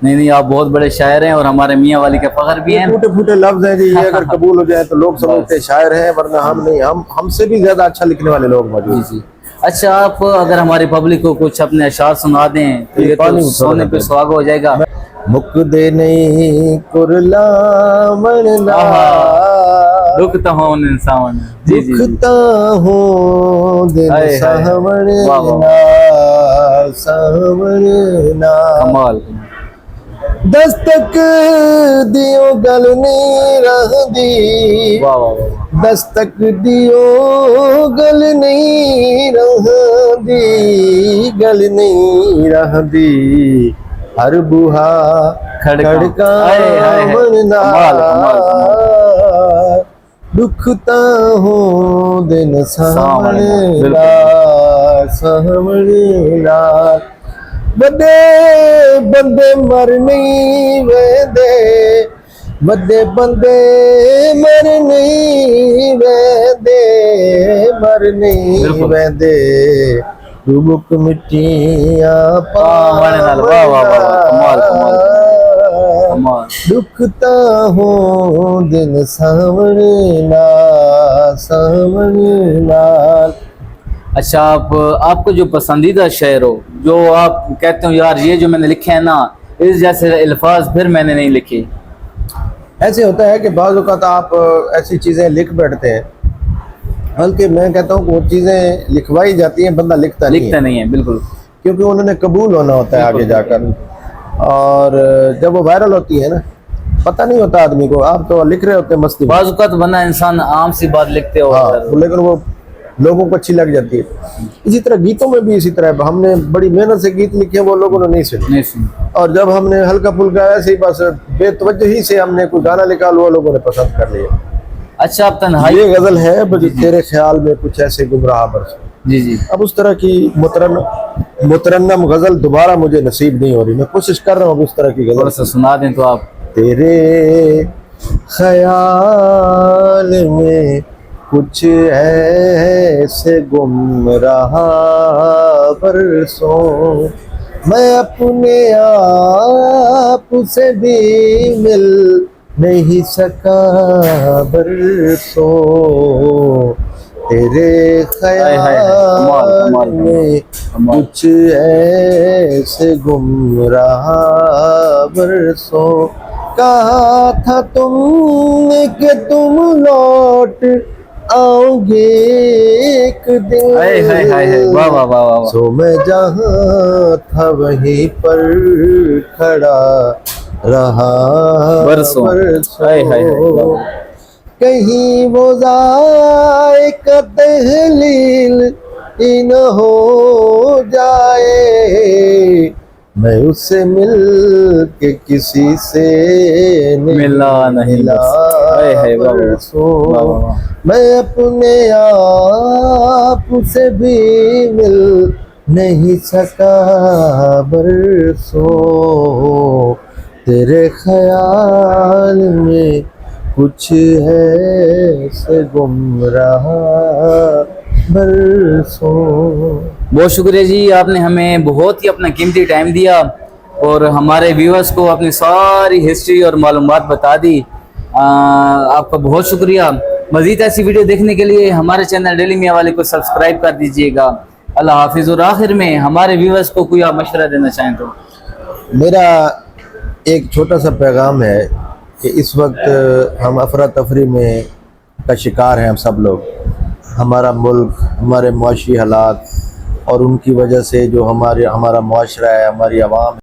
नहीं नहीं, आप बहुत बड़े शायर हैं और हमारे मियाँ वाली का फख्र भी है। टूटे फूटे लफ्ज हैं जी, ये अगर कबूल हो जाए तो लोग समझते शायर हैं, वरना हम नहीं, हम हमसे भी ज्यादा अच्छा लिखने वाले लोग मौजूद हैं। जी। अच्छा, आप अगर हमारी पब्लिक को कुछ अपने अशार सुना दें तो ये तो सोने पे सुहागा हो जाएगा। मुक दे नहीं कुरला मनना, दुखता हूँ इंसान, जी जी, दुखता हूँ दिन सावरना, सावरना। कमाल। दस्तक दियो गलनी रह दी, वाह वाह वाह। दस्तक दियो गल नहीं रह दी, गल नहीं रह दी। हर बुहा खड़का मनना, दुखता हूँ दिन सावरना, सावरना। बदे बंदे मर नहीं वेंदे, बदे बंदे मर नहीं वेंदे, मर नहीं वेंदे। डुबुक मिट्टियां दुखता हूँ दिन सावरना, सावरना। अच्छा, आपको जो पसंदीदा शेर हो, जो आप कहते हो यार ये जो मैंने लिखे हैं ना, इस जैसे अल्फाज फिर मैंने नहीं लिखे। ऐसे होता है कि बाज़ औक़ात आप ऐसी चीज़ें लिख बैठते हैं, बल्कि मैं कहता हूँ वो चीज़ें लिखवाई जाती हैं, बंदा लिखता नहीं है, बिल्कुल, क्योंकि उन्होंने कबूल होना होता है आगे जाकर। और जब वो वायरल होती है ना, पता नहीं होता आदमी को, आप तो लिख रहे होते हैं मस्ती, बाज़ औक़ात बंदा इंसान आम सी बात लिखते हो, लेकिन वो लोगों को अच्छी लग जाती है। इसी तरह गीतों में भी इसी तरह, हमने बड़ी मेहनत से गीत लिखे, वो लोगों ने नहीं सुने। और जब हमने हल्का फुल्का ऐसे ही बस बेतवज्जही से हमने कोई गाना निकाल, वो लोगों ने पसंद कर लिया। अच्छा, आप तन्हाई, ये गजल है तेरे ख्याल में कुछ ऐसे गुमराह बरस। जी जी। अब उस तरह की मुतरन्नम गजल दोबारा मुझे नसीब नहीं हो रही, मैं कोशिश कर रहा हूँ उस तरह की गजल। थोड़ा सा सुना दें तो आप। तेरे ख्याल में कुछ ऐसे गुमराह बरसों, मैं अपने आप से भी मिल नहीं सका बरसों। तेरे ख्याल में कुछ ऐसे गुमराह बरसों, कहा था तुमने कि तुम लौट आओगे एक दिन, वाह वाह वाह वाह। सो मैं जहाँ था वहीं पर खड़ा रहा बरसों, कहीं वो ज़ायक़ा तहलील ही न हो जाए, मैं उससे मिल के किसी से मिला नहीं बरसों, मैं अपने आप से भी मिल नहीं सका बरसों। तेरे ख्याल में कुछ है से गुमराह बरसों। बहुत शुक्रिया जी, आपने हमें बहुत ही अपना कीमती टाइम दिया और हमारे व्यूअर्स को अपनी सारी हिस्ट्री और मालूमात बता दी। आपका बहुत शुक्रिया। मज़ीद ऐसी वीडियो देखने के लिए हमारे चैनल डेली मियाँ वाले को सब्सक्राइब कर दीजिएगा। अल्लाह हाफिज़। और आखिर में हमारे व्यूअर्स को कोई आप मशवरा देना चाहें तो? मेरा एक छोटा सा पैगाम है कि इस वक्त हम अफरा तफरी में का शिकार हैं हम सब लोग। हमारा मुल्क, हमारे मुआशी हालात और उनकी वजह से जो हमारा मुआशरा है, हमारी आवाम